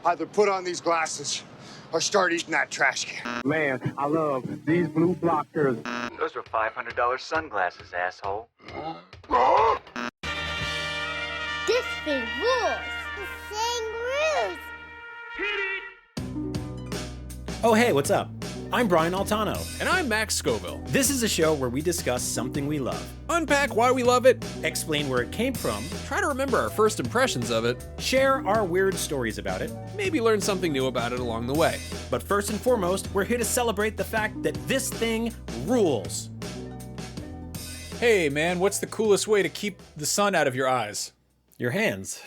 either put on these glasses or start eating that trash can. Man, I love these BluBlockers. Those were $500 sunglasses, asshole. This thing rules. The thing rules. Oh, hey, what's up? I'm Brian Altano. And I'm Max Scoville. This is a show where we discuss something we love, Unpack why we love it, explain where it came from, try to remember our first impressions of it, share our weird stories about it. maybe learn something new about it along the way. But first and foremost, we're here to celebrate the fact that this thing rules. Hey man, what's the coolest way to keep the sun out of your eyes? Your hands.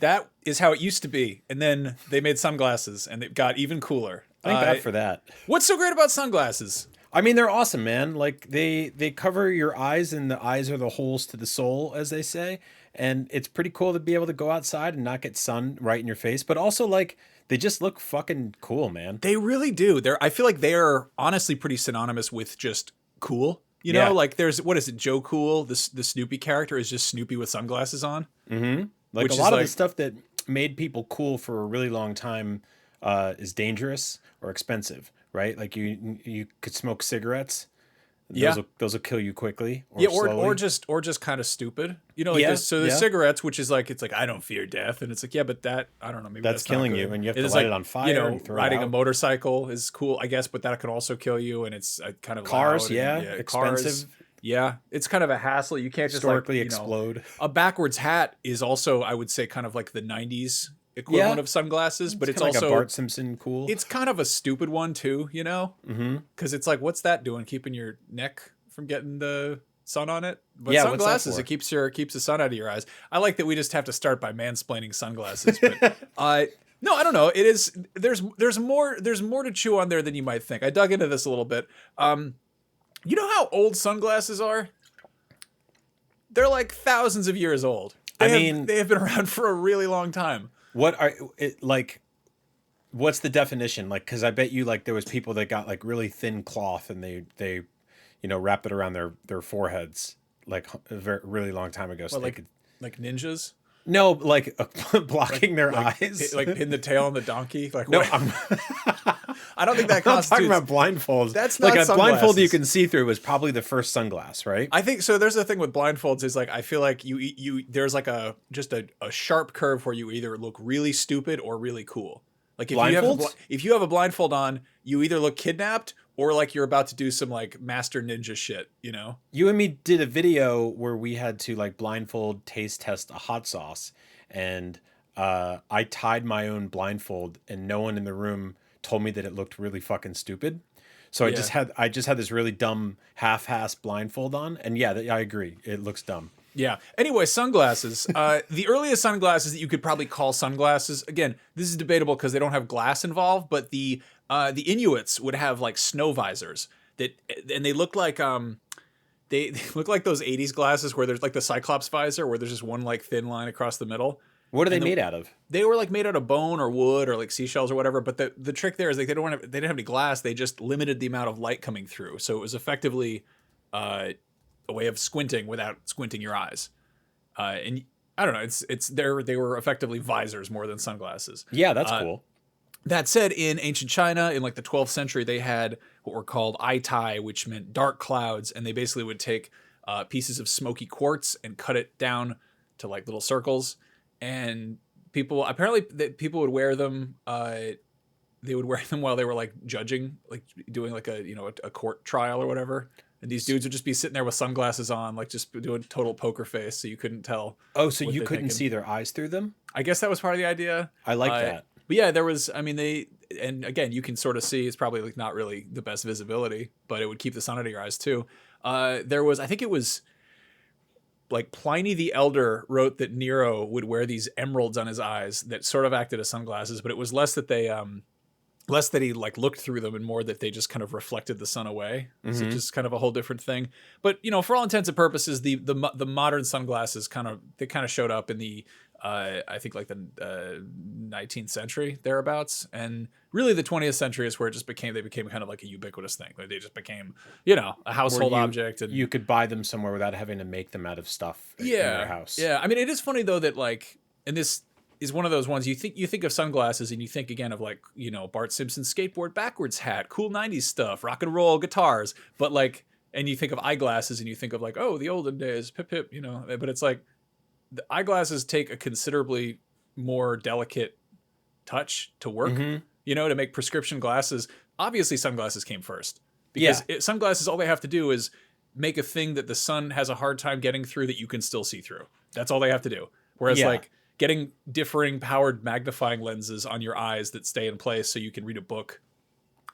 That is how it used to be. And then they made sunglasses and it got even cooler. Thank God for that. What's so great about sunglasses? I mean, they're awesome, man. Like, they cover your eyes, and the eyes are the holes to the soul, as they say. And it's pretty cool to be able to go outside and not get sun right in your face. But also, like, they just look fucking cool, man. They really do. I feel like they're honestly pretty synonymous with just cool. You know, Yeah. like there's, what is it, Joe Cool, the Snoopy character is just Snoopy with sunglasses on. Mm-hmm. Like, Which a is lot of like- the stuff that made people cool for a really long time is dangerous or expensive, right? Like, you could smoke cigarettes. Yeah. Those will kill you quickly. Or Yeah, slowly. or just kind of stupid. You know, like Yeah, the cigarettes, which is like, it's like, I don't fear death, and it's like, yeah, but that, I don't know, maybe That's not killing good. you, and you have It to is light like, it on fire You know, and throw it riding a out. motorcycle is cool, I guess, but that could also kill you, and it's kind of Cars, loud yeah, and, expensive. Cars, yeah, it's kind of a hassle. You can't just Historically like, explode. A backwards hat is also, I would say, kind of like the '90s equivalent Yeah. of sunglasses, but it's kinda also like a Bart Simpson cool. It's kind of a stupid one too, you know, because it's like, what's that doing? Keeping your neck from getting the sun on it? But Yeah, what's that sunglasses, for? it keeps the sun out of your eyes. I like that we just have to start by mansplaining sunglasses. But no, I don't know. It is there's more to chew on there than you might think. I dug into this a little bit. You know how old sunglasses are? They're like thousands of years old. They have been around for a really long time. What's the definition? Like, because I bet you, like, there was people that got like really thin cloth and they wrapped it around their foreheads like a really long time ago. So What, like ninjas? no, like blocking their eyes. Like pin the tail on the donkey. Like No, what? I'm I don't think that not talking constitutes. about blindfolds. That's like not a blindfold sunglasses. you can see through was probably the first sunglass, right? I think so. There's the thing with blindfolds is like, I feel like you there's like a sharp curve where you either look really stupid or really cool. Like if you have a blindfold on, you either look kidnapped or like you're about to do some like master ninja shit, you know? You and me did a video where we had to like blindfold taste test a hot sauce, and I tied my own blindfold, and no one in the room told me that it looked really fucking stupid. So I just had this really dumb half-ass blindfold on, and yeah, I agree, it looks dumb. Yeah. Anyway, sunglasses. The earliest sunglasses that you could probably call sunglasses. Again, this is debatable because they don't have glass involved, but the Inuits would have like snow visors and they look like they look like those '80s glasses where there's like the Cyclops visor where there's just one like thin line across the middle. What are they made out of? They were like made out of bone or wood or like seashells or whatever. But the trick there is like they didn't have any glass. They just limited the amount of light coming through. So it was effectively a way of squinting without squinting your eyes. And I don't know, they were effectively visors more than sunglasses. Yeah, that's cool. That said, in ancient China, in like the 12th century, they had what were called eye tai, which meant dark clouds. And they basically would take pieces of smoky quartz and cut it down to like little circles. And people would wear them. They would wear them while they were like judging, like doing like a court trial or whatever. And these dudes would just be sitting there with sunglasses on, like just doing total poker face, so you couldn't tell. Oh, so you couldn't see their eyes through them? I guess that was part of the idea. I like that. But yeah, there was. I mean, and again, you can sort of see. It's probably like not really the best visibility, but it would keep the sun out of your eyes too. There was, I think it was, like Pliny the Elder wrote that Nero would wear these emeralds on his eyes that sort of acted as sunglasses, but it was less that he like looked through them and more that they just kind of reflected the sun away. So just kind of a whole different thing. But for all intents and purposes, the modern sunglasses kind of showed up in the I think like the 19th century thereabouts, and really the 20th century is where they became kind of like a ubiquitous thing. Like they just became a household object, and you could buy them somewhere without having to make them out of stuff in your house. Yeah, I mean, it is funny though that like, and this is one of those ones you think of sunglasses and you think again of like, you know, Bart Simpson's skateboard backwards hat, cool 90s stuff, rock and roll guitars, but like, and you think of eyeglasses and you think of like, oh, the olden days, pip pip, you know, but it's like the eyeglasses take a considerably more delicate touch to work, you know, to make prescription glasses. Obviously sunglasses came first because sunglasses, all they have to do is make a thing that the sun has a hard time getting through that you can still see through. That's all they have to do. Whereas like getting differing powered magnifying lenses on your eyes that stay in place so you can read a book,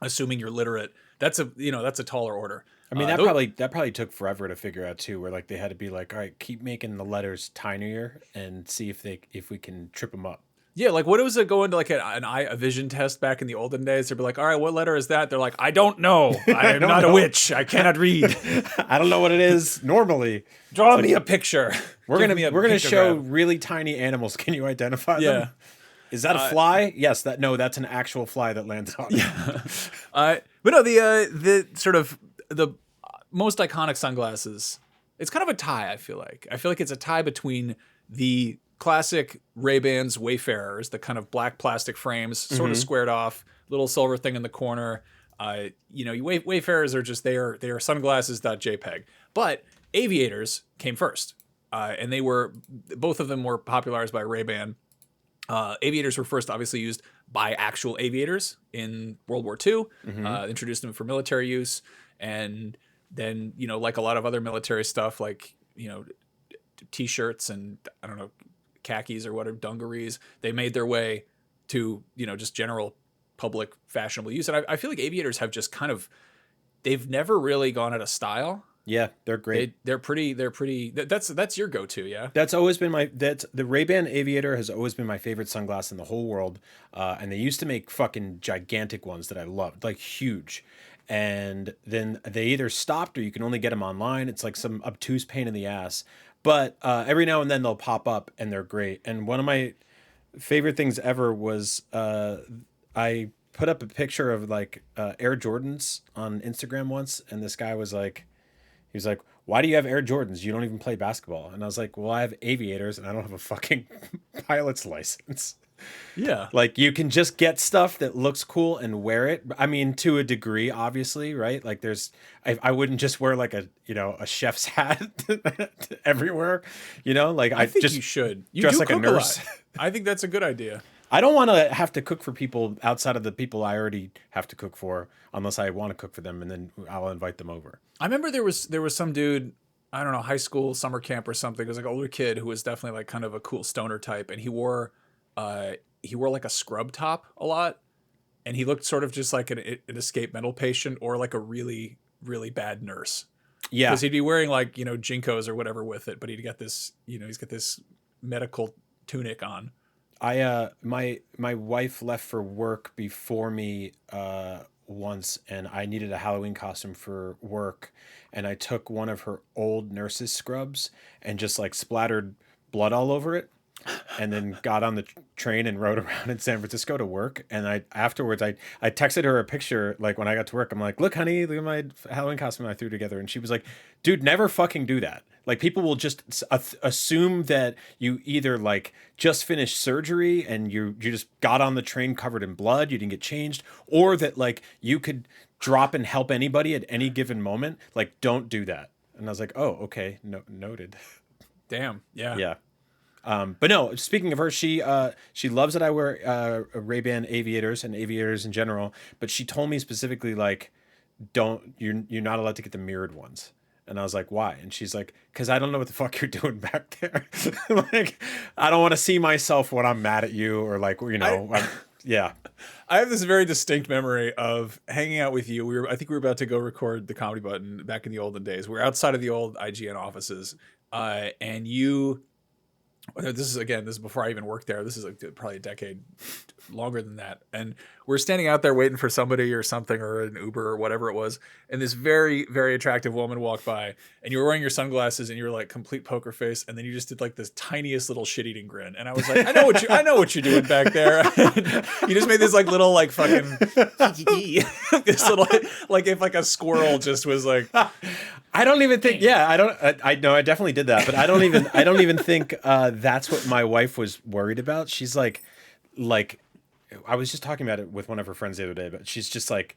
assuming you're literate, that's a taller order. I mean, that probably took forever to figure out too, where like they had to be like, all right, keep making the letters tinier and see if we can trip them up. Yeah, like what was it going to like a vision test back in the olden days? They'd be like, all right, what letter is that? They're like, I don't know. I am not a witch. I cannot read. I don't know what it is normally. Draw me a picture. We're gonna show really tiny animals. Can you identify them? Is that a fly? Yes. That's an actual fly that lands on. Yeah. But no, the sort of the most iconic sunglasses. It's kind of a tie. I feel like it's a tie between the classic Ray-Bans Wayfarers, the kind of black plastic frames, sort of squared off, little silver thing in the corner. You know, Wayfarers are just they are sunglasses.jpg. But aviators came first, and both of them were popularized by Ray-Ban. Aviators were first obviously used by actual aviators in World War II. Introduced them for military use, and then, you know, like a lot of other military stuff, like, you know, t-shirts and I don't know, khakis or whatever, dungarees, they made their way to, you know, just general public fashionable use. And I feel like aviators have just kind of, they've never really gone out of style. Yeah, they're great. They're pretty. That's your go-to, yeah. That's always been the Ray-Ban Aviator has always been my favorite sunglass in the whole world. And they used to make fucking gigantic ones that I loved, like huge. And then they either stopped or you can only get them online. It's like some obtuse pain in the ass. But every now and then they'll pop up and they're great. And one of my favorite things ever was I put up a picture of like Air Jordans on Instagram once, and this guy was like, he was like, why do you have Air Jordans? You don't even play basketball. And I was like, well, I have aviators and I don't have a fucking pilot's license. Yeah. Like you can just get stuff that looks cool and wear it. I mean, to a degree, obviously, right? Like I wouldn't just wear like a chef's hat everywhere, you know, like I think just you should dress like a nurse. I think that's a good idea. I don't want to have to cook for people outside of the people I already have to cook for, unless I want to cook for them, and then I'll invite them over. I remember there was some dude, I don't know, high school summer camp or something. It was like an older kid who was definitely like kind of a cool stoner type, and he wore like a scrub top a lot, and he looked sort of just like an escaped mental patient or like a really, really bad nurse. Yeah, because he'd be wearing like, you know, Jinkos or whatever with it, but he's got this medical tunic on. My wife left for work before me once, and I needed a Halloween costume for work, and I took one of her old nurse's scrubs and just like splattered blood all over it, and then got on the train and rode around in San Francisco to work. And afterwards I texted her a picture, like when I got to work, I'm like, look honey, look at my Halloween costume I threw together. And she was like, dude, never fucking do that. Like people will just assume that you either like just finished surgery and you just got on the train covered in blood, you didn't get changed, or that like you could drop and help anybody at any given moment. Like, don't do that. And I was like, oh, okay, noted. Damn. Yeah. Yeah. But no, speaking of her, she loves that I wear Ray-Ban aviators and aviators in general. But she told me specifically, like, you're not allowed to get the mirrored ones. And I was like, why? And she's like, because I don't know what the fuck you're doing back there. Like, I don't want to see myself when I'm mad at you, or like, you know, yeah. I have this very distinct memory of hanging out with you. I think we were about to go record the Comedy Button back in the olden days. We were outside of the old IGN offices, and you. This is before I even worked there. This is like probably a decade longer than that. And we're standing out there waiting for somebody or something, or an Uber or whatever it was. And this very, very attractive woman walked by, and you were wearing your sunglasses and you were like complete poker face. And then you just did like this tiniest little shit-eating grin. And I was like, I know what you're doing back there. You just made this like little like fucking this little, like if like a squirrel just was like, I don't even think. Yeah, I know I definitely did that, but I don't even think that's what my wife was worried about. She's like, I was just talking about it with one of her friends the other day, but she's just like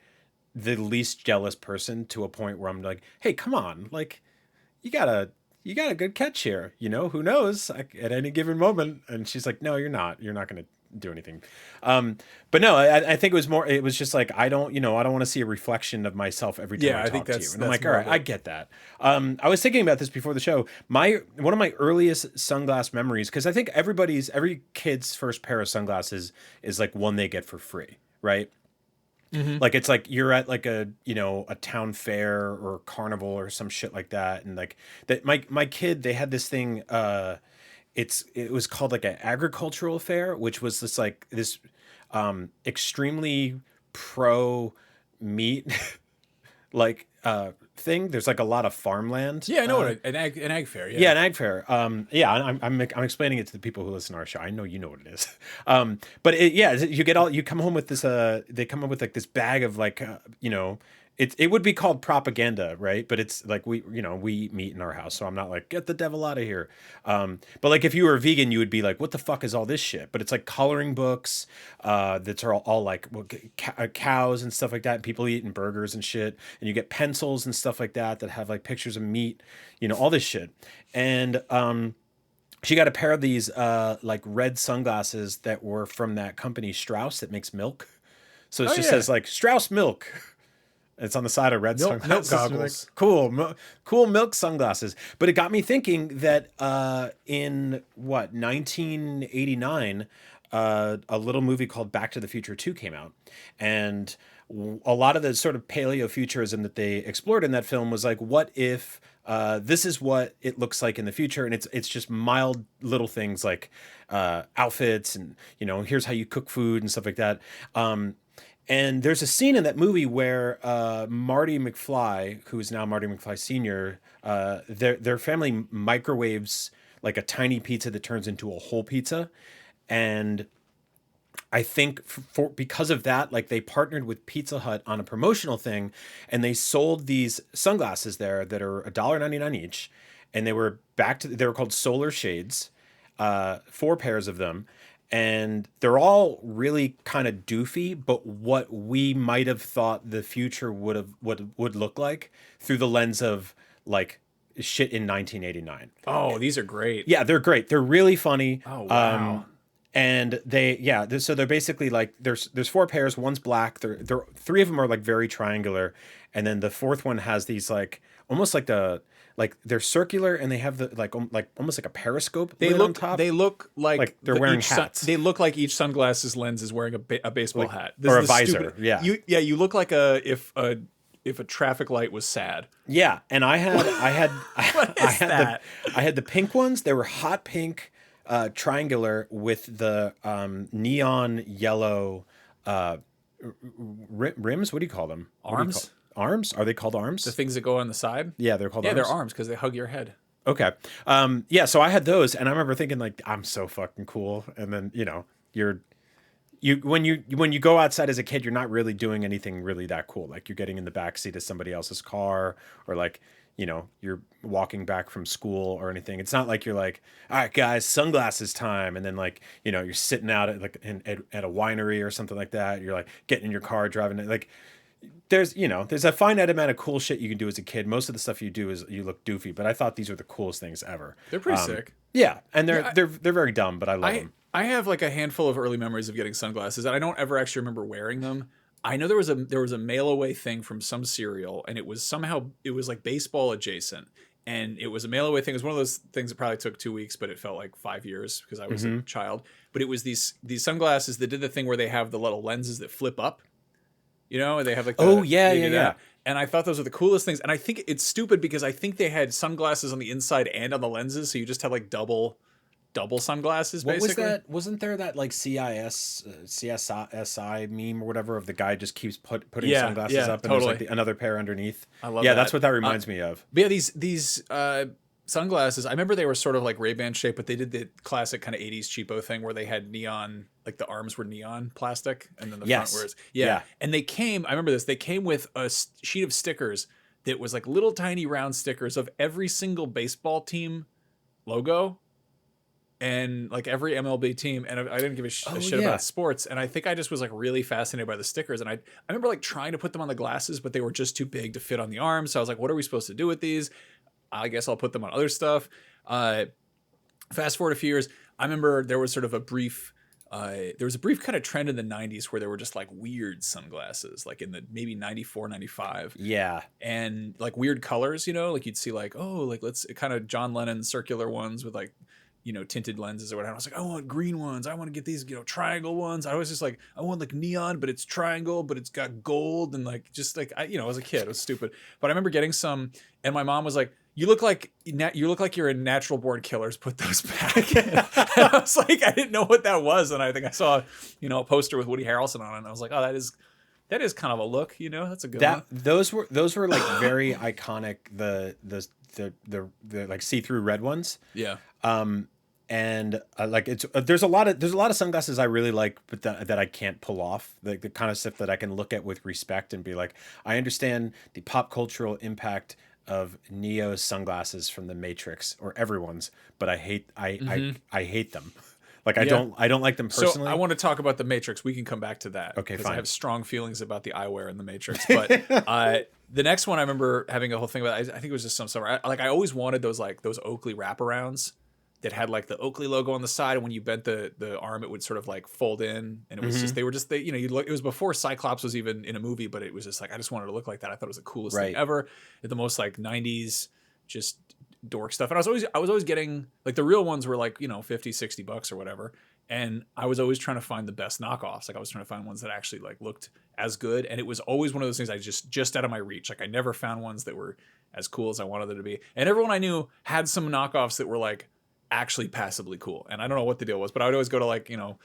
the least jealous person to a point where I'm like, hey, come on, like you got a good catch here. You know, who knows at any given moment. And she's like, no, you're not going to do anything. But no, I think it was just like, I don't want to see a reflection of myself every time I talk to you. And I'm like, all right, I get that. I was thinking about this before the show. One of my earliest sunglass memories, because I think every kid's first pair of sunglasses is like one they get for free, right? Mm-hmm. Like it's like you're at like a town fair or carnival or some shit like that, and like that my kid, they had this thing, it was called like an agricultural fair, which was this extremely pro meat like thing. There's like a lot of farmland. Yeah, I know what an ag fair. Yeah, yeah, an ag fair. Yeah, I'm explaining it to the people who listen to our show. I know you know what it is. But you come home with this. They come up with like this bag of like it would be called propaganda, right? But it's like we eat meat in our house, so I'm not like get the devil out of here. But like if you were a vegan, you would be like, what the fuck is all this shit? But it's like coloring books that are all like cows and stuff like that. And people eating burgers and shit, and you get pencils and stuff like that have like pictures of meat, all this shit. And she got a pair of these like red sunglasses that were from that company Strauss that makes milk. So it just says like Strauss milk. It's on the side of red sunglasses. Milk goggles. Like, cool milk sunglasses. But it got me thinking that in 1989, a little movie called Back to the Future 2 came out. And a lot of the sort of paleo-futurism that they explored in that film was like, what if this is what it looks like in the future? And it's just mild little things like outfits and, here's how you cook food and stuff like that. And there's a scene in that movie where Marty McFly, who is now Marty McFly Sr., their family microwaves like a tiny pizza that turns into a whole pizza. And I think because of that, like they partnered with Pizza Hut on a promotional thing, and they sold these sunglasses there that are $1.99 each. And they were called solar shades, 4 pairs of them. And they're all really kind of doofy, but what we might have thought the future would look like through the lens of like shit in 1989. Oh, these are great. Yeah, they're great. They're really funny. Oh, wow. And so they're basically like there's 4 pairs. One's black. They're 3 of them are like very triangular, and then the 4th one has these like almost like they're circular, and they have the like almost like a periscope lid on top. They look like they're wearing hats. They look like each sunglasses lens is wearing a baseball hat. Or a visor. Yeah. You look like if a traffic light was sad. Yeah, and I had the pink ones. They were hot pink, triangular with the neon yellow rims. What do you call them? Arms. Arms? Are they called arms? The things that go on the side? Yeah, they're called arms. Yeah, they're arms because they hug your head. Okay. So I had those, and I remember thinking like, I'm so fucking cool. And then, when you go outside as a kid, you're not really doing anything really that cool. Like you're getting in the back seat of somebody else's car, or like, you're walking back from school or anything. It's not like you're like, all right, guys, sunglasses time. And then like, you're sitting out at like at a winery or something like that. You're like getting in your car, driving it. Like, there's a finite amount of cool shit you can do as a kid. Most of the stuff you do is you look doofy, but I thought these were the coolest things ever. They're pretty sick. Yeah, and they're very dumb, but I love them. I have like a handful of early memories of getting sunglasses, and I don't ever actually remember wearing them. I know there was a mail away thing from some cereal, and it was like baseball adjacent, and it was a mail away thing. It was one of those things that probably took 2 weeks, but it felt like 5 years because I was a child. But it was these sunglasses that did the thing where they have the little lenses that flip up. They have like yeah. And I thought those were the coolest things. And I think it's stupid because I think they had sunglasses on the inside and on the lenses, so you just have like double sunglasses. What basically. was that? Wasn't there that like CSI meme or whatever of the guy just keeps putting sunglasses up and there's like another pair underneath? I love that. Yeah, that's what that reminds me of. But yeah, these sunglasses, I remember they were sort of like Ray-Ban shape, but they did the classic kind of 80s cheapo thing where they had neon, like the arms were neon plastic, and then the front was and they came. I remember this. They came with a sheet of stickers that was like little tiny round stickers of every single baseball team logo and like every MLB team. And I didn't give a shit about sports. And I think I just was like really fascinated by the stickers. And I remember like trying to put them on the glasses, but they were just too big to fit on the arms. So I was like, what are we supposed to do with these? I guess I'll put them on other stuff. Fast forward a few years, I remember there was sort of a brief kind of trend in the 90s where there were just like weird sunglasses, like in the maybe 94, 95. Yeah. And like weird colors, you know, like you'd see like, oh, like let's kind of John Lennon circular ones with like, you know, tinted lenses or whatever. I was like, I want green ones. I want to get these, you know, triangle ones. I was just like, I want like neon, but it's triangle, but it's got gold. And like, just like, you know, as a kid, it was stupid. But I remember getting some and my mom was like, you look like you're a natural born killers. Put those back. And I was like, I didn't know what that was, and I think I saw, you know, a poster with Woody Harrelson on it, and I was like, oh, that is kind of a look, you know, that's a good one. Those were like very iconic. The like see-through red ones. Yeah. And like there's a lot of sunglasses I really like, but that I can't pull off. Like the kind of stuff that I can look at with respect and be like, I understand the pop cultural impact of Neo's sunglasses from the Matrix or everyone's, but I hate them. Like I don't like them personally. So I want to talk about the Matrix. We can come back to that. Okay, fine. I have strong feelings about the eyewear in the Matrix. But the next one I remember having a whole thing about. I think it was just some summer. I always wanted those Oakley wraparounds that had like the Oakley logo on the side, and when you bent the arm, it would sort of like fold in, and it was just you know, it was before Cyclops was even in a movie, but it was just like I just wanted to look like that. I thought it was the coolest thing ever. The most like 90s just dork stuff. And I was always getting like the real ones were like, you know, $50-$60 or whatever. And I was always trying to find the best knockoffs. Like I was trying to find ones that actually like looked as good. And it was always one of those things I just out of my reach. Like I never found ones that were as cool as I wanted them to be. And everyone I knew had some knockoffs that were like actually passably cool. And I don't know what the deal was, but I would always go to like, you know,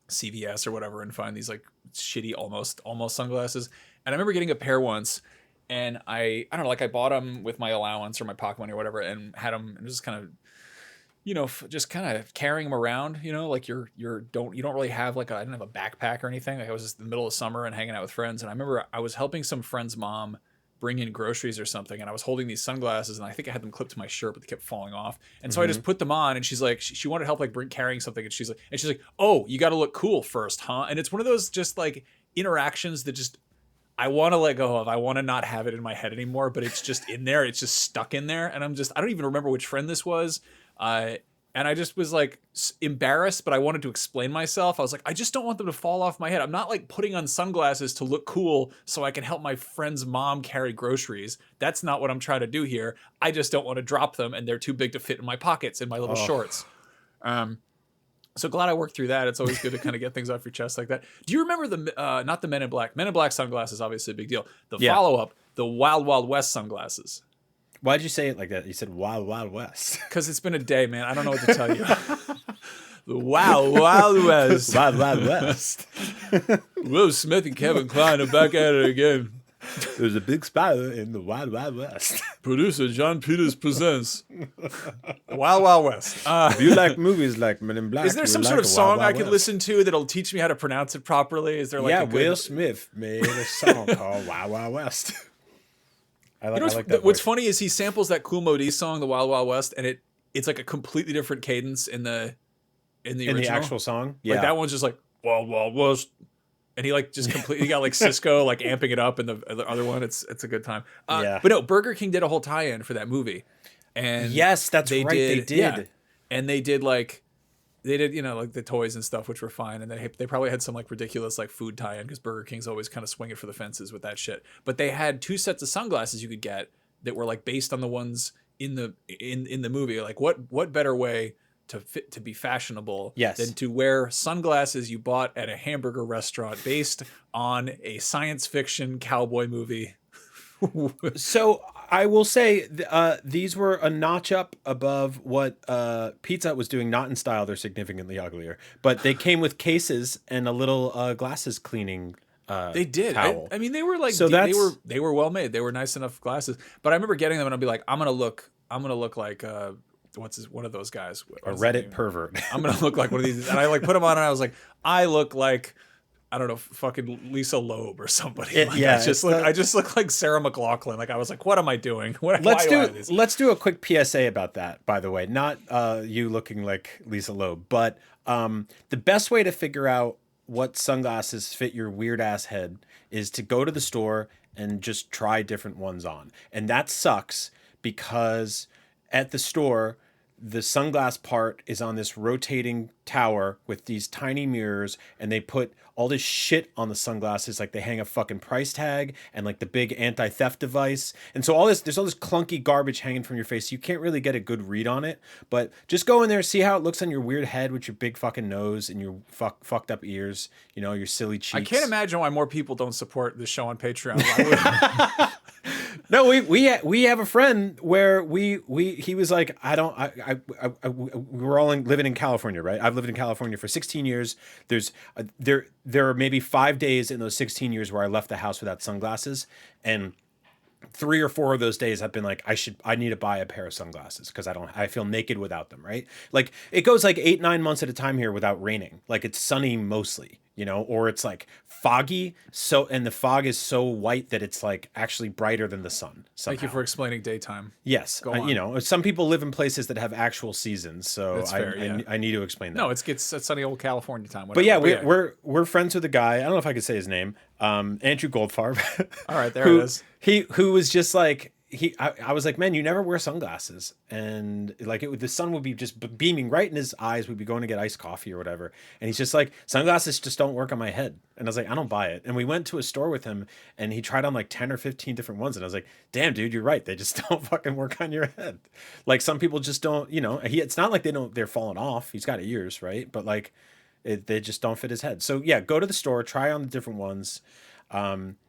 CVS or whatever and find these like shitty almost sunglasses. And I remember getting a pair once, and I don't know, like I bought them with my allowance or my pocket money or whatever, and had them and just kind of, you know, just kind of carrying them around, you know, like you don't really have like I didn't have a backpack or anything. Like I was just in the middle of summer and hanging out with friends. And I remember I was helping some friend's mom bring in groceries or something, and I was holding these sunglasses, and I think I had them clipped to my shirt, but they kept falling off. And so I just put them on, and she's like, she wanted help like carrying something, and she's like, oh, you got to look cool first, huh? And it's one of those just like interactions that just I want to let go of. I want to not have it in my head anymore, but it's just in there. It's just stuck in there, and I don't even remember which friend this was. And I just was like embarrassed, but I wanted to explain myself. I was like, I just don't want them to fall off my head. I'm not like putting on sunglasses to look cool so I can help my friend's mom carry groceries. That's not what I'm trying to do here. I just don't want to drop them, and they're too big to fit in my pockets in my little shorts. So glad I worked through that. It's always good to kind of get things off your chest like that. Do you remember not the Men in Black? Men in Black sunglasses, obviously a big deal. The follow-up, the Wild Wild West sunglasses. Why'd you say it like that? You said Wild Wild West. Because it's been a day, man. I don't know what to tell you. The Wild Wild West. Wild Wild West. Will Smith and Kevin Kline are back at it again. There's a big spider in the Wild Wild West. Producer John Peters presents Wild Wild West. If you like movies like Men in Black, is there some sort of song I could listen to that'll teach me how to pronounce it properly? Is there like a good... Will Smith made a song called Wild Wild West. I like that. What's funny is he samples that Kool Moe Dee song, the Wild Wild West, and it's like a completely different cadence in the original. The actual song. Yeah, like that one's just like Wild Wild West, and he like just completely got like Cisco like amping it up, and the other one it's a good time. But no, Burger King did a whole tie-in for that movie, and yes, that's right, they did. Yeah, and they did you know, like the toys and stuff, which were fine. And they probably had some like ridiculous like food tie-in, because Burger King's always kind of swinging for the fences with that shit. But they had 2 sets of sunglasses you could get that were like based on the ones in the movie. Like what better way to be fashionable than to wear sunglasses you bought at a hamburger restaurant based on a science fiction cowboy movie. So I will say these were a notch up above what Pizza Hut was doing, not in style. They're significantly uglier, but they came with cases and a little glasses cleaning they did. towel. I mean, they were like, so they were well made. They were nice enough glasses. But I remember getting them and I'd be like, I'm gonna look like one of those guys, a Reddit pervert. I'm gonna look like one of these. And I like put them on and I was like, I look like I don't know, fucking Lisa Loeb or somebody. It- Like, yeah, I just look like Sarah McLachlan. Like I was like, what am I doing? Why Let's do I do do this? let's do a quick PSA about that, by the way. Not you looking like Lisa Loeb, but the best way to figure out what sunglasses fit your weird ass head is to go to the store and just try different ones on. And that sucks because at the store the sunglass part is on this rotating tower with these tiny mirrors, and they put all this shit on the sunglasses, like they hang a fucking price tag and like the big anti-theft device. And so there's all this clunky garbage hanging from your face. You can't really get a good read on it, but just go in there, see how it looks on your weird head with your big fucking nose and your fucked up ears, you know, your silly cheeks. I can't imagine why more people don't support this show on Patreon. Why would- No, we have a friend where he was like, we were all living in California, right? I've lived in California for 16 years. There are maybe 5 days in those 16 years where I left the house without sunglasses, and 3 or 4 of those days I've been like, I need to buy a pair of sunglasses because I feel naked without them, right? Like it goes like 8-9 months at a time here without raining. Like it's sunny mostly, you know, or it's like foggy. And the fog is so white that it's like actually brighter than the sun. Somehow. Thank you for explaining daytime. Yes. Go on. You know, some people live in places that have actual seasons. So That's fair, yeah. I need to explain that. No, it's sunny old California time. But yeah, whatever. we're friends with a guy. I don't know if I could say his name. Andrew Goldfarb. All right, there it is. Who was just like I was like, man, you never wear sunglasses, and like the sun would be just beaming right in his eyes. We'd be going to get iced coffee or whatever, and he's just like, sunglasses just don't work on my head. And I was like, I don't buy it. And we went to a store with him, and he tried on like 10 or 15 different ones, and I was like, damn, dude, you're right. They just don't fucking work on your head. Like some people just don't, you know. It's not like they're falling off. He's got ears, right? But like, they just don't fit his head. So yeah, go to the store, try on the different ones.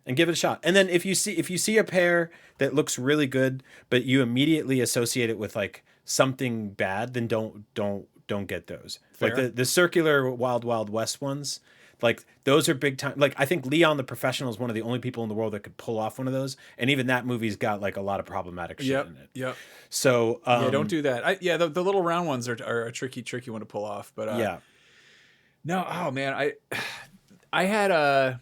And give it a shot. And then if you see a pair that looks really good, but you immediately associate it with like something bad, then don't get those. Fair. Like the circular Wild Wild West ones, like those are big time. Like I think Leon the Professional is one of the only people in the world that could pull off one of those. And even that movie's got like a lot of problematic shit in it. Yep. So Yeah, don't do that. The little round ones are a tricky one to pull off. But yeah. No, oh man, I had a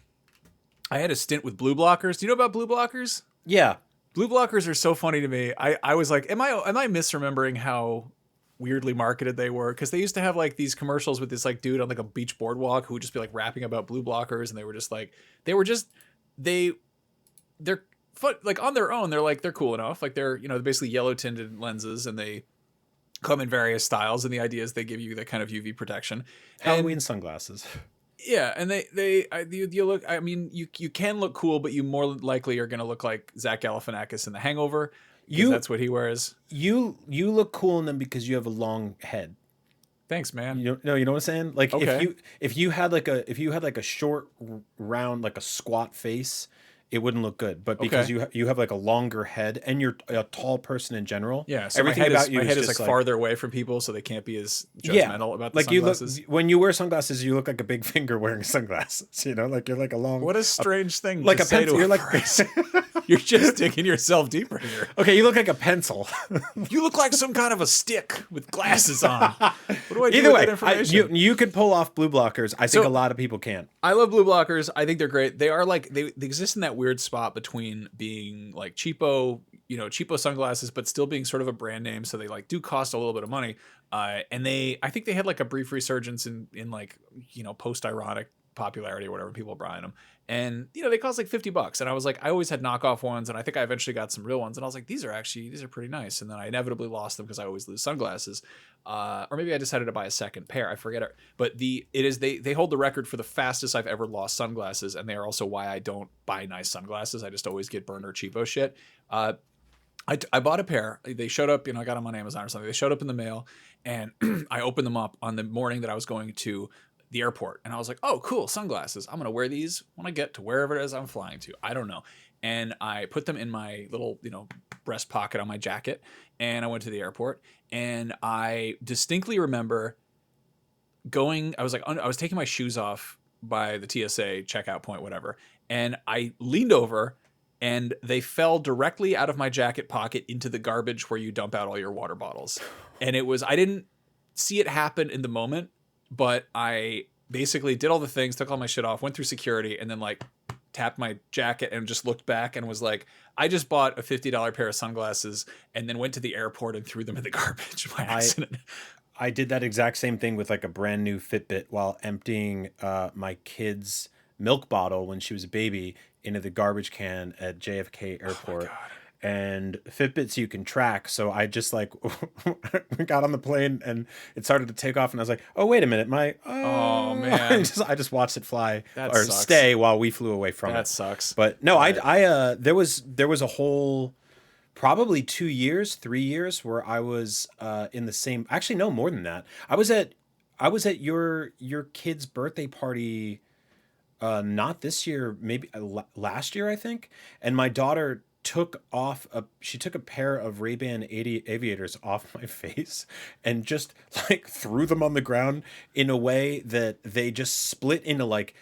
stint with BluBlockers. Do you know about BluBlockers? Yeah. BluBlockers are so funny to me. I was like, am I misremembering how weirdly marketed they were? Because they used to have like these commercials with this like dude on like a beach boardwalk who would just be like rapping about BluBlockers, and they're like on their own, they're cool enough. Like they're basically yellow tinted lenses, and they come in various styles, and the idea is they give you that kind of UV protection. Halloween sunglasses. Yeah, and you look. I mean, you can look cool, but you more likely are going to look like Zach Galifianakis in The Hangover. That's what he wears. You look cool in them because you have a long head. Thanks, man. You know what I'm saying? Like Okay. if you had like a short round like a squat face, it wouldn't look good. But because you have like a longer head and you're a tall person in general, Yeah, so everything my about you head is just like farther away from people, so they can't be as judgmental about the like sunglasses. you look when you wear sunglasses, you look like a big finger wearing sunglasses. You know, like you're like a long. What a strange thing like to a say pencil. to You're a like person. You're just digging yourself deeper here. okay. You look like a pencil. You look like some kind of a stick with glasses on. What do I do Either with way, that information? you could pull off BluBlockers. I think a lot of people can't. I love BluBlockers. I think they're great. They are like they exist in that weird spot between being like cheapo sunglasses, but still being sort of a brand name. So they like do cost a little bit of money. And I think they had like a brief resurgence in like, post-ironic popularity or whatever, people buying them. And, they cost like $50. And I was like, I always had knockoff ones. And I think I eventually got some real ones. And I was like, these are pretty nice. And then I inevitably lost them because I always lose sunglasses. Or maybe I decided to buy a second pair. I forget it. But they hold the record for the fastest I've ever lost sunglasses. And they are also why I don't buy nice sunglasses. I just always get burner cheapo shit. I bought a pair. They showed up, I got them on Amazon or something. They showed up in the mail, and I opened them up on the morning that I was going to the airport. And I was like, oh, cool, sunglasses. I'm going to wear these when I get to wherever it is I'm flying to. I don't know. And I put them in my little, breast pocket on my jacket. And I went to the airport. And I distinctly remember I was taking my shoes off by the TSA checkout point, whatever. And I leaned over, and they fell directly out of my jacket pocket into the garbage where you dump out all your water bottles. And I didn't see it happen in the moment, but basically did all the things, took all my shit off, went through security, and then like tapped my jacket and just looked back and was like, I just bought a $50 pair of sunglasses and then went to the airport and threw them in the garbage by accident. I did that exact same thing with like a brand new Fitbit while emptying my kid's milk bottle when she was a baby into the garbage can at JFK Airport. And Fitbits you can track, so I just like got on the plane and it started to take off, and I was like, "Oh wait a minute, oh man!" I just watched it fly that or sucks. stay while we flew away from it. That sucks. But no, I there was a whole probably 2 years, 3 years where I was in the same. Actually, no, more than that. I was at your kid's birthday party, not this year, maybe last year, I think, and my daughter took a pair of Ray-Ban aviators off my face and just like threw them on the ground in a way that they just split into like,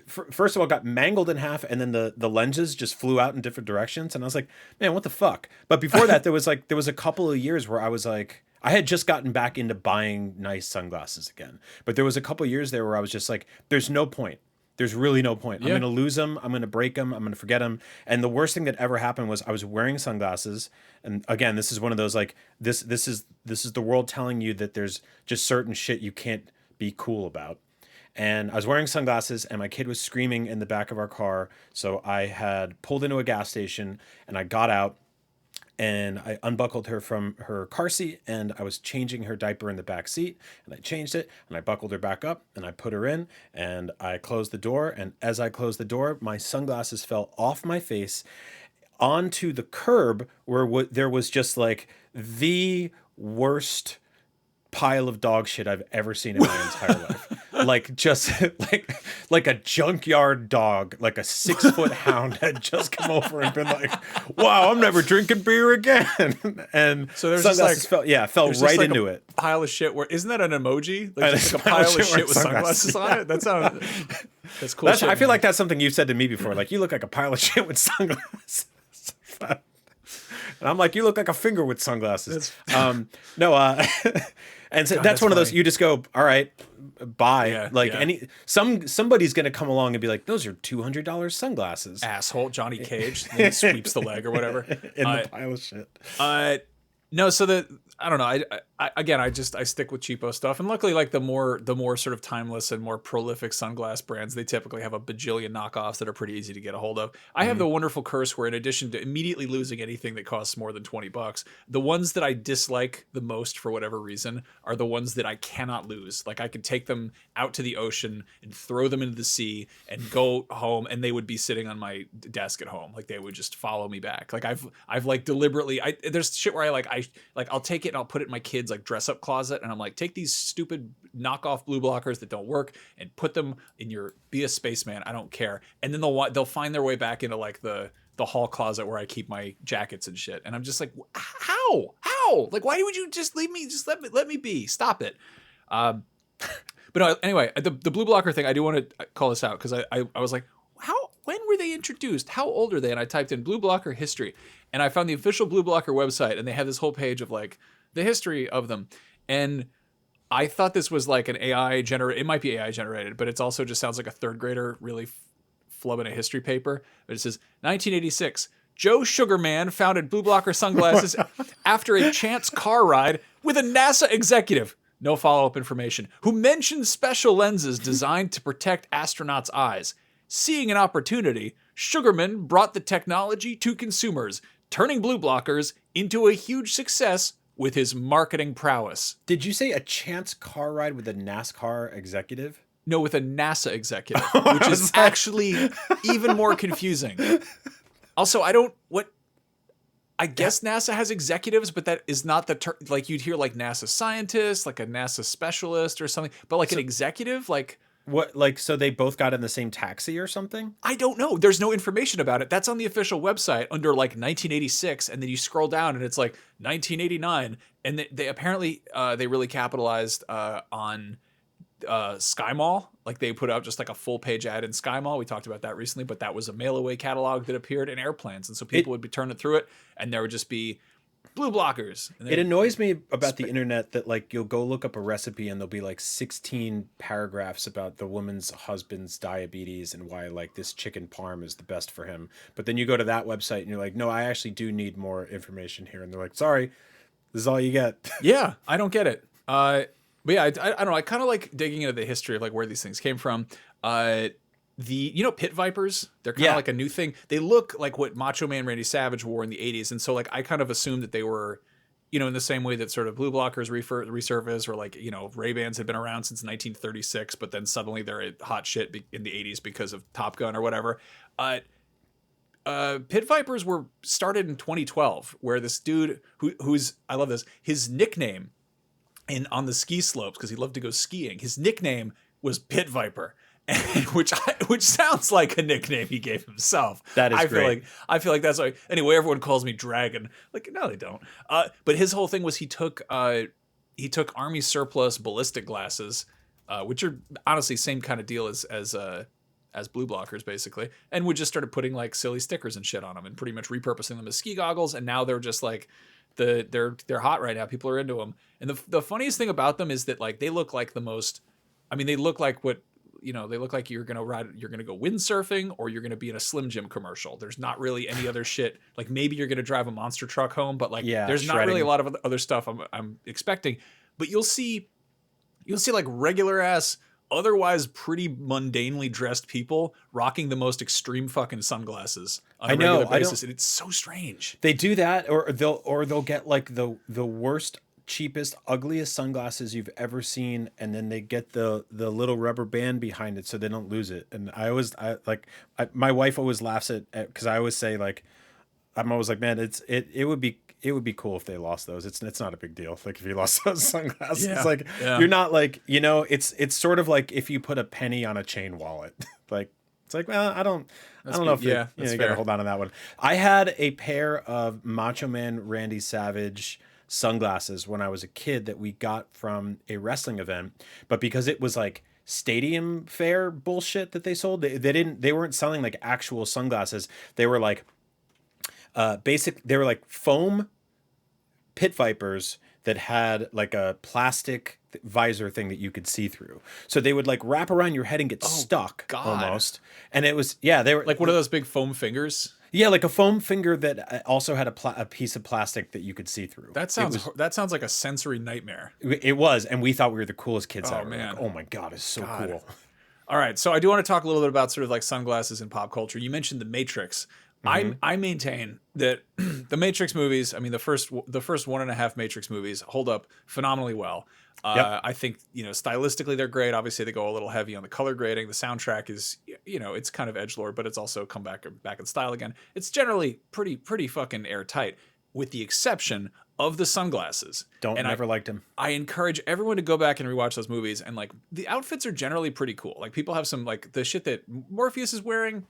first of all, got mangled in half, and then the lenses just flew out in different directions, and I was like, man, what the fuck? But before that, there was a couple of years where I was like, I had just gotten back into buying nice sunglasses again, but there was a couple of years there where I was just like, there's no point. There's really no point. I'm going to lose them. I'm going to break them. I'm going to forget them. And the worst thing that ever happened was I was wearing sunglasses. And again, this is one of those like, this is the world telling you that there's just certain shit you can't be cool about. And I was wearing sunglasses and my kid was screaming in the back of our car. So I had pulled into a gas station and I got out and I unbuckled her from her car seat and I was changing her diaper in the back seat, and I changed it and I buckled her back up and I put her in and I closed the door. And as I closed the door, my sunglasses fell off my face onto the curb where there was just like the worst pile of dog shit I've ever seen in my entire life. Like just like a junkyard dog, like a 6-foot hound had just come over and been like, "Wow, I'm never drinking beer again." And so there's sunglasses just like fell right like into it. Pile of shit. Where isn't that an emoji? Like just like a pile of shit with sunglasses on it. That sounds that's cool. I feel like that's something you've said to me before. Like, you look like a pile of shit with sunglasses. And I'm like, you look like a finger with sunglasses. No. And so that's one of those, you just go, all right, bye. Somebody's going to come along and be like, those are $200 sunglasses. Asshole, Johnny Cage. And he sweeps the leg or whatever. In the pile of shit. No, so I don't know. I stick with cheapo stuff, and luckily, like the more sort of timeless and more prolific sunglass brands, they typically have a bajillion knockoffs that are pretty easy to get a hold of. I have the wonderful curse where, in addition to immediately losing anything that costs more than $20, the ones that I dislike the most for whatever reason are the ones that I cannot lose. Like I could take them out to the ocean and throw them into the sea and go home, and they would be sitting on my desk at home. Like they would just follow me back. Like I've like deliberately. There's shit where I'll take it and I'll put it in my kid's like dress up closet, and I'm like, take these stupid knockoff BluBlockers that don't work and put them in be a spaceman. I don't care. And then they'll find their way back into like the hall closet where I keep my jackets and shit. And I'm just like, how? Like, why would you just leave me? Just let me be. Stop it. But no, anyway, the BluBlocker thing, I do want to call this out because I was like, when were they introduced? How old are they? And I typed in BluBlocker history, and I found the official BluBlocker website, and they have this whole page of like the history of them. And I thought this was like an AI generated. It might be AI generated, but it's also just sounds like a third grader really flubbing a history paper. But it says 1986. Joe Sugarman founded BluBlocker sunglasses after a chance car ride with a NASA executive. No follow-up information. Who mentioned special lenses designed to protect astronauts' eyes. Seeing an opportunity, Sugarman brought the technology to consumers, turning BluBlockers into a huge success with his marketing prowess. Did you say a chance car ride with a NASCAR executive? No, with a NASA executive, which is actually even more confusing. Also, I guess NASA has executives, but that is not the term. Like you'd hear like NASA scientist, like a NASA specialist or something, but like an executive, like... What, like, so they both got in the same taxi or something? I don't know. There's no information about it. That's on the official website under like 1986, and then you scroll down and it's like 1989, and they apparently they really capitalized on Sky Mall. Like they put out just like a full page ad in Sky Mall. We talked about that recently, but that was a mail away catalog that appeared in airplanes, and so people would be turning through it, and there would just be BluBlockers. And It then- annoys me about the internet that like you'll go look up a recipe and there'll be like 16 paragraphs about the woman's husband's diabetes and why like this chicken parm is the best for him. But then you go to that website and you're like, no, I actually do need more information here. And they're like, sorry, this is all you get. Yeah, I don't get it. But yeah, I don't know. I kind of like digging into the history of like where these things came from. Pit vipers, they're kind of Yeah. like a new thing. They look like what Macho Man Randy Savage wore in the 80s. And so like I kind of assumed that they were, in the same way that sort of BluBlockers resurface, or like, Ray-Bans had been around since 1936, but then suddenly they're a hot shit in the 80s because of Top Gun or whatever. Pit vipers were started in 2012, where this dude who's, I love this, his nickname on the ski slopes, because he loved to go skiing, his nickname was Pit Viper. which sounds like a nickname he gave himself. That is great. I feel like that's like, anyway, everyone calls me Dragon. Like, no, they don't. But his whole thing was he took Army surplus ballistic glasses, which are honestly same kind of deal as BluBlockers basically, and would just started putting like silly stickers and shit on them and pretty much repurposing them as ski goggles. And now they're just like they're hot right now. People are into them. And the funniest thing about them is that like they look like the most. I mean, they look like what. They look like you're gonna go windsurfing, or you're gonna be in a Slim Jim commercial. There's not really any other shit. Like maybe you're gonna drive a monster truck home, but like there's not really a lot of other stuff I'm expecting. But you'll see like regular ass, otherwise pretty mundanely dressed people rocking the most extreme fucking sunglasses on a regular basis, and it's so strange. They do that, or they'll get like the worst, cheapest, ugliest sunglasses you've ever seen, and then they get the little rubber band behind it so they don't lose it. And my wife always laughs at because I always say like, I'm always like, man, it would be cool if they lost those. It's not a big deal. Like if you lost those sunglasses, you're not like, it's sort of like if you put a penny on a chain wallet. Like it's like, well, I don't know if you gotta hold on to that one. I had a pair of Macho Man Randy Savage sunglasses when I was a kid that we got from a wrestling event, but because it was like stadium fair bullshit that they sold, they weren't selling like actual sunglasses. They were like they were like foam pit vipers that had like a plastic visor thing that you could see through. So they would like wrap around your head and get stuck almost. And it was, they were like one of those big foam fingers. Yeah, like a foam finger that also had a piece of plastic that you could see through. That sounds like a sensory nightmare. It was, and we thought we were the coolest kids ever. Man. Like, oh my God, it's so cool. All right, so I do want to talk a little bit about sort of like sunglasses in pop culture. You mentioned The Matrix. Mm-hmm. I maintain that the Matrix movies, I mean the first 1.5 Matrix movies hold up phenomenally well. Yep. I think, stylistically they're great. Obviously they go a little heavy on the color grading. The soundtrack is, it's kind of edgelord, but it's also come back in style again. It's generally pretty fucking airtight, with the exception of the sunglasses. Never liked him. I encourage everyone to go back and rewatch those movies, and like the outfits are generally pretty cool. Like people have some, like the shit that Morpheus is wearing,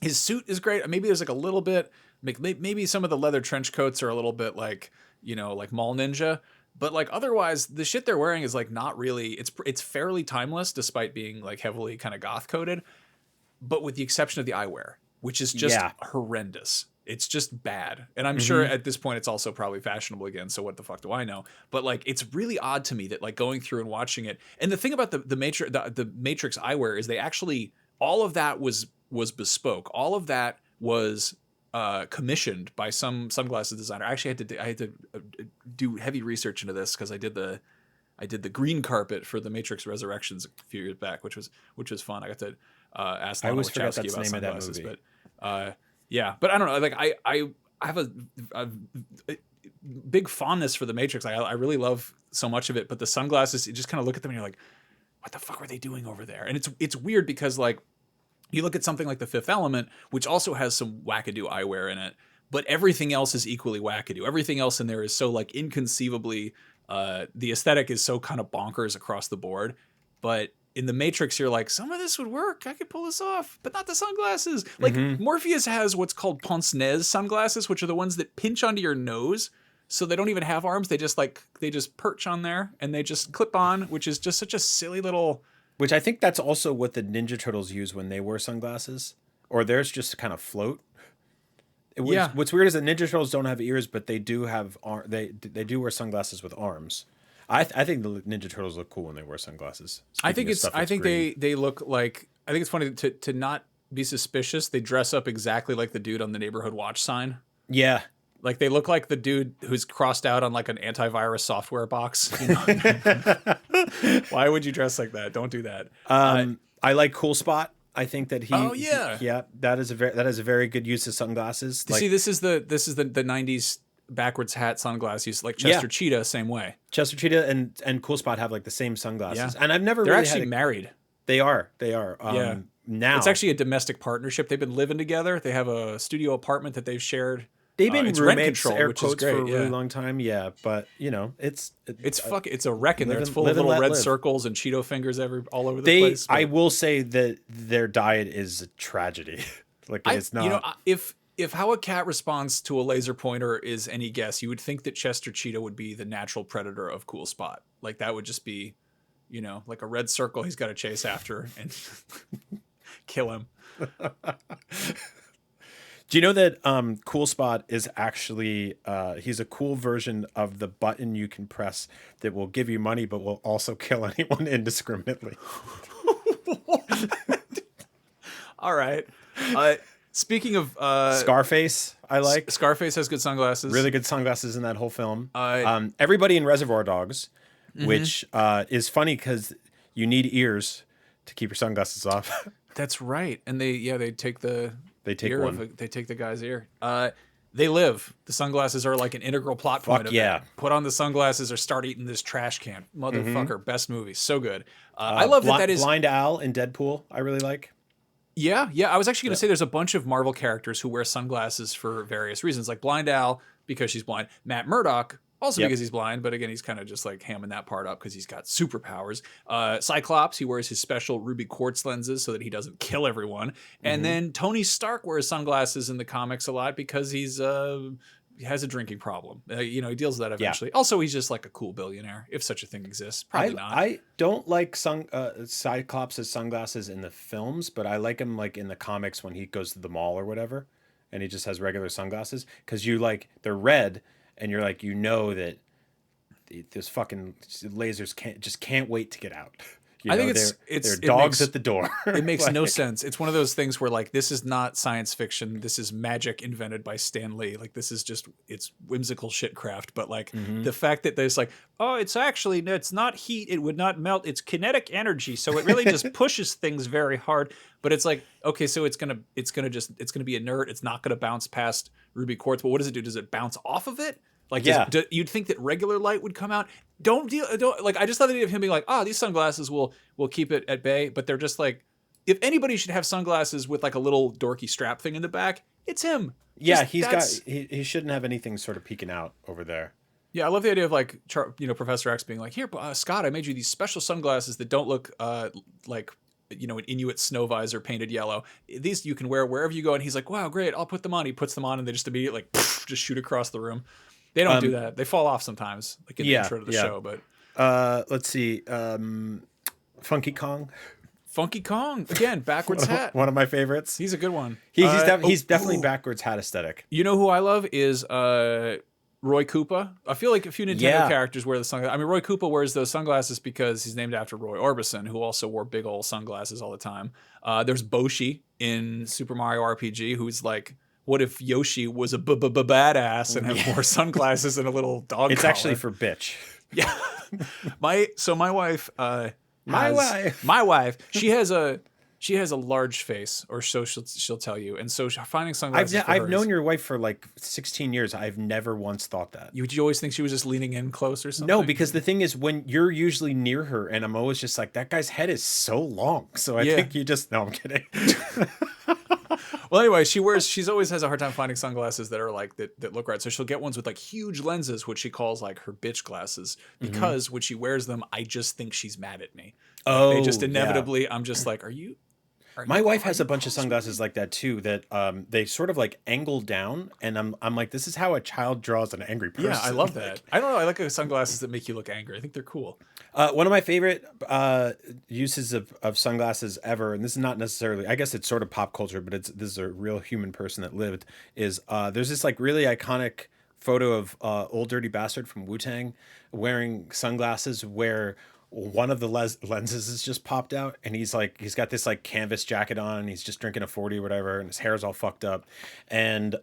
his suit is great. Maybe there's like a little bit, maybe some of the leather trench coats are a little bit like, like Mall Ninja. But like otherwise, the shit they're wearing is like not really. It's fairly timeless, despite being like heavily kind of goth coded. But with the exception of the eyewear, which is just horrendous. It's just bad. And I'm sure at this point it's also probably fashionable again. So what the fuck do I know? But like it's really odd to me that like going through and watching it. And the thing about the Matrix eyewear is they actually, all of that was bespoke. All of that was commissioned by some sunglasses designer. Actually, I had to do heavy research into this because I did the green carpet for the Matrix Resurrections a few years back, which was fun. I got to ask Lana Wachowski about sunglasses, but but I don't know. Like I have a big fondness for the Matrix. I really love so much of it, but the sunglasses, you just kind of look at them and you're like, what the fuck were they doing over there? And it's weird because like, you look at something like The Fifth Element, which also has some wackadoo eyewear in it, but everything else is equally wackadoo. Everything else in there is so like inconceivably, the aesthetic is so kind of bonkers across the board. But in The Matrix, you're like, some of this would work. I could pull this off, but not the sunglasses. Like Morpheus has what's called pince-nez sunglasses, which are the ones that pinch onto your nose. So they don't even have arms. They just perch on there and they just clip on, which is just such a silly little... Which I think that's also what the Ninja Turtles use when they wear sunglasses, or theirs just kind of float. Yeah. What's weird is that Ninja Turtles don't have ears, but they do have they do wear sunglasses with arms. I think the Ninja Turtles look cool when they wear sunglasses. I think green. they look like, I think it's funny to not be suspicious. They dress up exactly like the dude on the neighborhood watch sign. Yeah. Like they look like the dude who's crossed out on like an antivirus software box. You know? Why would you dress like that? Don't do that. I like Cool Spot. I think that he. Oh yeah. Yeah, that is a very good use of sunglasses. Like, see, this is the 90s backwards hat sunglasses. Like Chester Cheetah, same way. Chester Cheetah and Cool Spot have like the same sunglasses, and I've never. They're really actually married. They are. Yeah. Now it's actually a domestic partnership. They've been living together. They have a studio apartment that they've shared. They've been it's roommates, rent control, air which quotes, is great, for a really long time. Yeah, but you know, it's a wreck in there. It's full of little red circles and Cheeto fingers all over the place. I will say that their diet is a tragedy. Like it's not. You know, if how a cat responds to a laser pointer is any guess, you would think that Chester Cheetah would be the natural predator of Cool Spot. Like that would just be, you know, like a red circle he's got to chase after and kill him. Do you know that Cool Spot is actually he's a cool version of the button you can press that will give you money but will also kill anyone indiscriminately. All right. Speaking of Scarface, I like. Scarface has good sunglasses. Really good sunglasses in that whole film. Everybody in Reservoir Dogs, which is funny because you need ears to keep your sunglasses off. That's right. And they take the take one. They take the guy's ear. They live. The sunglasses are like an integral plot point. Fuck yeah. Put on the sunglasses or start eating this trash can. Motherfucker, best movie. So good. I love that is... Blind Al in Deadpool, I really like. Yeah. I was actually going to say there's a bunch of Marvel characters who wear sunglasses for various reasons. Like Blind Al, because she's blind. Matt Murdock, also because he's blind, but again, he's kind of just like hamming that part up because he's got superpowers. Cyclops, he wears his special ruby quartz lenses so that he doesn't kill everyone. And then Tony Stark wears sunglasses in the comics a lot because he has a drinking problem. You know, he deals with that eventually. Yeah. Also, he's just like a cool billionaire, if such a thing exists. Probably not. I don't like Cyclops' sunglasses in the films, but I like him like in the comics when he goes to the mall or whatever, and he just has regular sunglasses because they're red. And you're like, you know that those fucking lasers can't wait to get out. You know, I think it's dogs at the door. It makes no sense. It's one of those things where like this is not science fiction. This is magic invented by Stan Lee. Like this is just it's whimsical shitcraft. But like the fact that there's like, oh, it's not heat. It would not melt. It's kinetic energy. So it really just pushes things very hard. But it's like, okay, so it's gonna be inert. It's not gonna bounce past ruby quartz. But what does it do? Does it bounce off of it? Like, you'd think that regular light would come out. Don't like. I just love the idea of him being like, these sunglasses will keep it at bay. But they're just like, if anybody should have sunglasses with like a little dorky strap thing in the back, it's him. Yeah, he shouldn't have anything sort of peeking out over there. Yeah, I love the idea of like, Professor X being like, here, Scott, I made you these special sunglasses that don't look like, an Inuit snow visor painted yellow. These you can wear wherever you go. And he's like, wow, great, I'll put them on. He puts them on and they just immediately like just shoot across the room. They don't do that. They fall off sometimes, like in the intro to the show. But let's see, Funky Kong. Funky Kong again, backwards hat. One of my favorites. He's a good one. He's definitely backwards hat aesthetic. You know who I love is Roy Koopa. I feel like a few Nintendo characters wear the sunglasses. I mean, Roy Koopa wears those sunglasses because he's named after Roy Orbison, who also wore big old sunglasses all the time. There's Boshi in Super Mario RPG, who's like, what if Yoshi was a badass and had more sunglasses and a little dog It's collar? actually for bitch. Yeah. My wife my wife, she has a large face, or so she'll tell you. And so finding sunglasses I've known your wife for like 16 years. I've never once thought that. You always think she was just leaning in close or something? No, because the thing is, when you're usually near her, and I'm always just like, that guy's head is so long. So I think you just... No, I'm kidding. Well, anyway, she's always has a hard time finding sunglasses that are like that look right. So she'll get ones with like huge lenses, which she calls like her bitch glasses, because when she wears them, I just think she's mad at me. Oh, they just inevitably, I'm just like, are you My wife has a bunch of sunglasses like that too, that they sort of like angle down, and I'm like, this is how a child draws an angry person. Yeah, I love that. I don't know. I like sunglasses that make you look angry. I think they're cool. One of my favorite uses of sunglasses ever, and this is not necessarily, I guess it's sort of pop culture, but this is a real human person that lived, is there's this like really iconic photo of Old Dirty Bastard from Wu-Tang wearing sunglasses where one of the lenses is just popped out, and he's got this like canvas jacket on, and he's just drinking a 40 or whatever, and his hair's all fucked up. And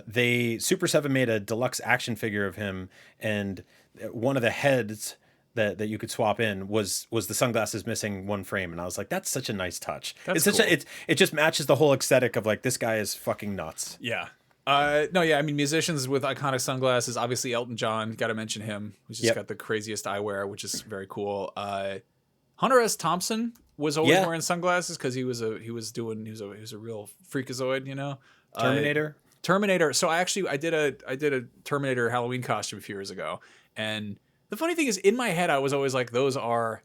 they Super 7 made a deluxe action figure of him, and one of the heads that you could swap in was the sunglasses missing one frame, and I was like, that's such a nice touch. That's it's cool. it just matches the whole aesthetic of like, this guy is fucking nuts. Yeah. No, yeah, I mean, musicians with iconic sunglasses, obviously Elton John, got to mention him, who's just got the craziest eyewear, which is very cool. Hunter S. Thompson was always wearing sunglasses because he was a real freakazoid, you know. Terminator. So I did a Terminator Halloween costume a few years ago, and the funny thing is, in my head, I was always like, those are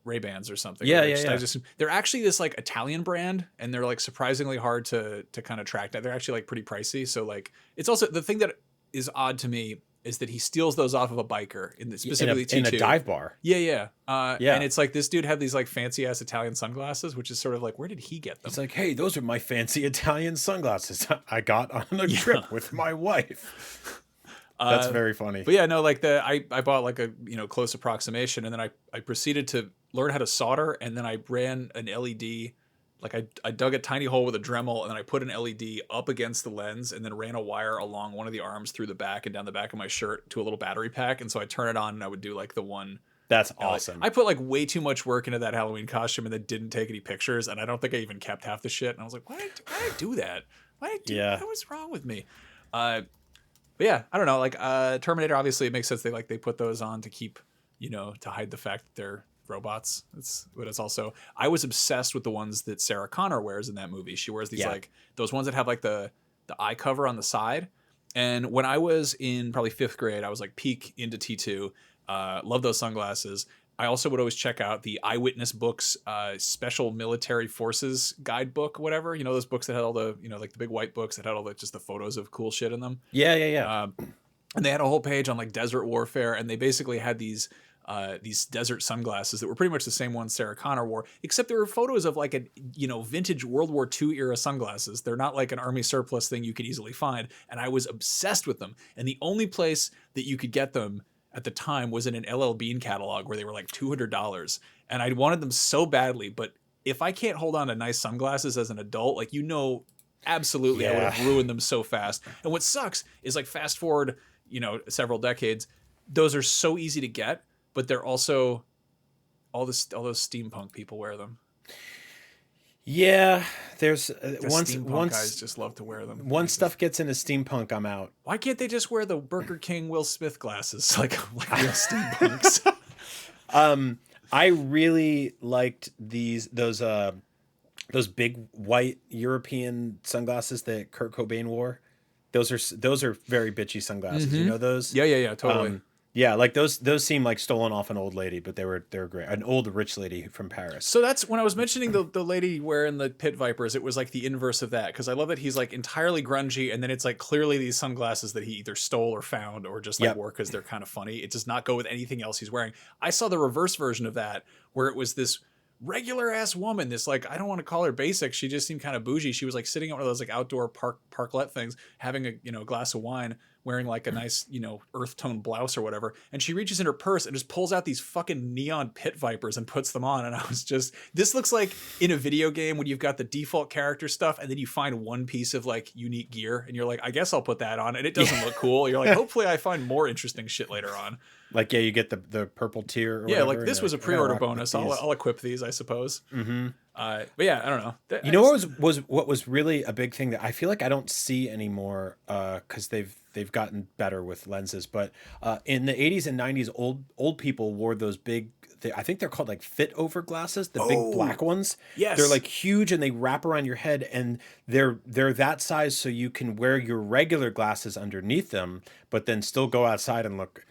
Ray-Bans or something. They're actually this like Italian brand, and they're like surprisingly hard to kind of track down. They're actually like pretty pricey. So like, it's also the thing that is odd to me is that he steals those off of a biker specifically in a dive bar. Yeah. And it's like, this dude had these like fancy ass Italian sunglasses, which is sort of like, where did he get them? It's like, hey, those are my fancy Italian sunglasses I got on a trip with my wife. That's very funny. But yeah, no, like I bought like a close approximation, and then I proceeded to learn how to solder, and then I ran an LED, like I dug a tiny hole with a Dremel, and then I put an LED up against the lens, and then ran a wire along one of the arms through the back and down the back of my shirt to a little battery pack, and so I turn it on and I would do like the one. That's awesome. I put like way too much work into that Halloween costume and then didn't take any pictures, and I don't think I even kept half the shit, and I was like, why did I do that? What was wrong with me? But yeah, I don't know. Like Terminator, obviously, it makes sense. They put those on to keep, to hide the fact that they're robots. But it's also, I was obsessed with the ones that Sarah Connor wears in that movie. She wears these like those ones that have like the eye cover on the side. And when I was in probably 5th grade, I was like peak into T2. Love those sunglasses. I also would always check out the Eyewitness Books Special Military Forces guidebook, whatever. Those books that had all the, like the big white books that had all just the photos of cool shit in them. Yeah. And they had a whole page on like desert warfare, and they basically had these desert sunglasses that were pretty much the same ones Sarah Connor wore, except there were photos of like vintage World War II era sunglasses. They're not like an army surplus thing you could easily find. And I was obsessed with them. And the only place that you could get them at the time was in an LL Bean catalog where they were like $200, and I wanted them so badly. But if I can't hold on to nice sunglasses as an adult, like, absolutely I would have ruined them so fast. And what sucks is, like, fast forward, several decades, those are so easy to get, but they're also all those steampunk people wear them. Yeah, there's once guys just love to wear them. Once stuff gets into steampunk, I'm out. Why can't they just wear the Burger King Will Smith glasses like real steampunks? I really liked those big white European sunglasses that Kurt Cobain wore. Those are very bitchy sunglasses. Mm-hmm. You know those? Yeah, totally. Yeah, like those seem like stolen off an old lady, but they were great. An old rich lady from Paris. So that's when I was mentioning the lady wearing the pit vipers. It was like the inverse of that, because I love that he's like entirely grungy, and then it's like clearly these sunglasses that he either stole or found or just like wore because they're kind of funny. It does not go with anything else he's wearing. I saw the reverse version of that, where it was this regular ass woman, this like, I don't want to call her basic, she just seemed kind of bougie. She was like sitting at one of those like outdoor parklet things, having a glass of wine, wearing like a nice earth tone blouse or whatever, and she reaches in her purse and just pulls out these fucking neon pit vipers and puts them on. And I was just, this looks like in a video game when you've got the default character stuff and then you find one piece of like unique gear and you're like, I guess I'll put that on, and it doesn't look cool. You're like, hopefully I find more interesting shit later on. Like, you get the purple tier or whatever, like this was a pre-order bonus. I'll equip these, I suppose. Mm-hmm. But yeah, I don't know. What was really a big thing that I feel like I don't see anymore, because they've gotten better with lenses. But in the 80s and 90s, old people wore those big, I think they're called like fit over glasses, the big black ones. Yes, they're like huge and they wrap around your head, and they're that size so you can wear your regular glasses underneath them, but then still go outside and look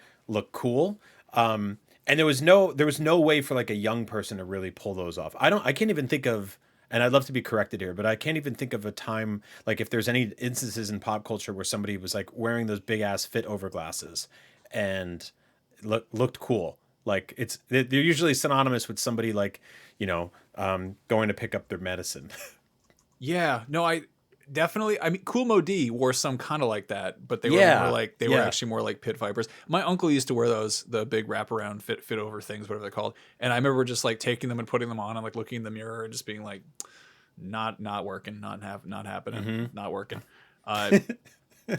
cool. And there was no way for like a young person to really pull those off. I can't even think of and I'd love to be corrected here, but I can't even think of a time, like if there's any instances in pop culture where somebody was like wearing those big ass fit over glasses and looked cool. Like they're usually synonymous with somebody like, going to pick up their medicine. Yeah, no, I mean, Cool Mo D wore some kind of like that, but they were more like, were actually more like pit vipers. My uncle used to wear those, the big wraparound fit over things, whatever they're called. And I remember just like taking them and putting them on and like looking in the mirror and just being like, not working, not happening, not working. I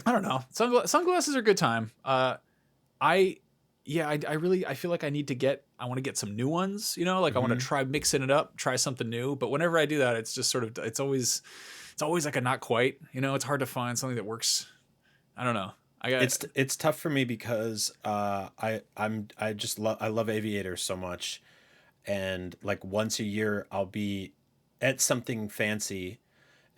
don't know. Sunglasses are a good time. I feel like I want to get some new ones, I want to try mixing it up, try something new. But whenever I do that, it's just sort of, it's always like a not quite, it's hard to find something that works. I don't know. It's tough for me because I love aviators so much, and like once a year I'll be at something fancy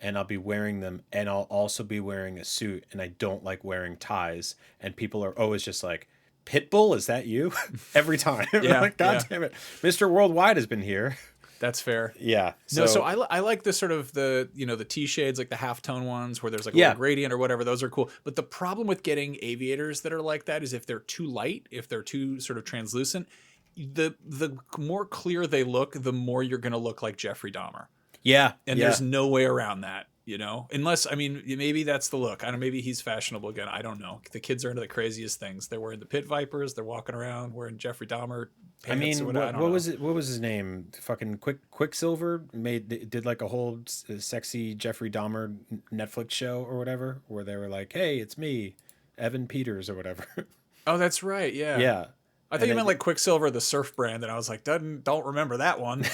and I'll be wearing them, and I'll also be wearing a suit, and I don't like wearing ties, and people are always just like, Pitbull, is that you? Every time. Yeah, like, God damn it. Mr. Worldwide has been here. That's fair. Yeah. So I like the sort of the T shades, like the halftone ones where there's like a little gradient or whatever. Those are cool. But the problem with getting aviators that are like that is if they're too light, if they're too sort of translucent, the more clear they look, the more you're going to look like Jeffrey Dahmer. Yeah. And there's no way around that, unless, I mean, maybe that's the look. I don't know. Maybe he's fashionable again. I don't know. The kids are into the craziest things. They're wearing the pit vipers. They're walking around wearing Jeffrey Dahmer pants. What was his name? Fucking Quicksilver did like a whole sexy Jeffrey Dahmer Netflix show or whatever, where they were like, "Hey, it's me, Evan Peters," or whatever. Oh, that's right. Yeah. Yeah. I think you meant like Quicksilver, the surf brand, and I was like, don't remember that one.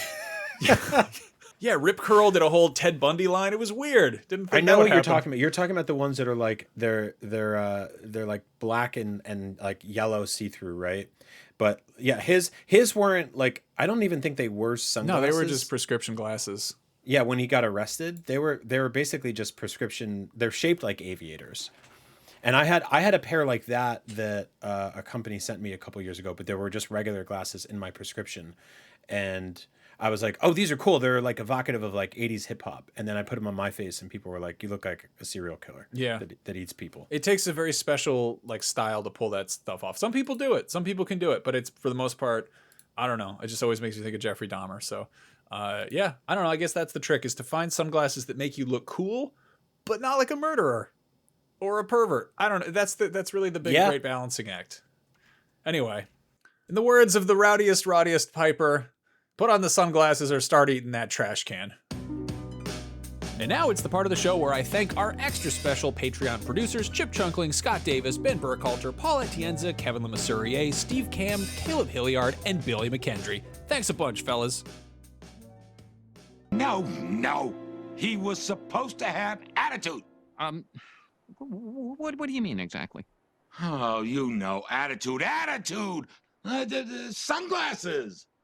Yeah, Rip Curl did a whole Ted Bundy line. It was weird. Didn't think I know what you're happened. talking about. You're talking about the ones that are like they're like black and like yellow see-through, right? But yeah, his weren't like, I don't even think they were sunglasses. No, they were just prescription glasses. Yeah, when he got arrested, they were basically just prescription. They're shaped like aviators. And I had a pair like that a company sent me a couple years ago, but there were just regular glasses in my prescription. And I was like, oh, these are cool. They're like evocative of like 80s hip hop. And then I put them on my face and people were like, you look like a serial killer. Yeah. That eats people. It takes a very special like style to pull that stuff off. Some people do it. Some people can do it, but it's for the most part, I don't know. It just always makes me think of Jeffrey Dahmer. So yeah, I don't know. I guess that's the trick, is to find sunglasses that make you look cool, but not like a murderer or a pervert. I don't know. That's really the big, great balancing act. Anyway, in the words of the rowdiest Piper, put on the sunglasses or start eating that trash can. And now it's the part of the show where I thank our extra special Patreon producers, Chip Chunkling, Scott Davis, Ben Burkhalter, Paul Atienza, Kevin Lemasurier, Steve Cam, Caleb Hilliard, and Billy McKendry. Thanks a bunch, fellas. No. He was supposed to have attitude. What do you mean exactly? Oh, attitude. The sunglasses.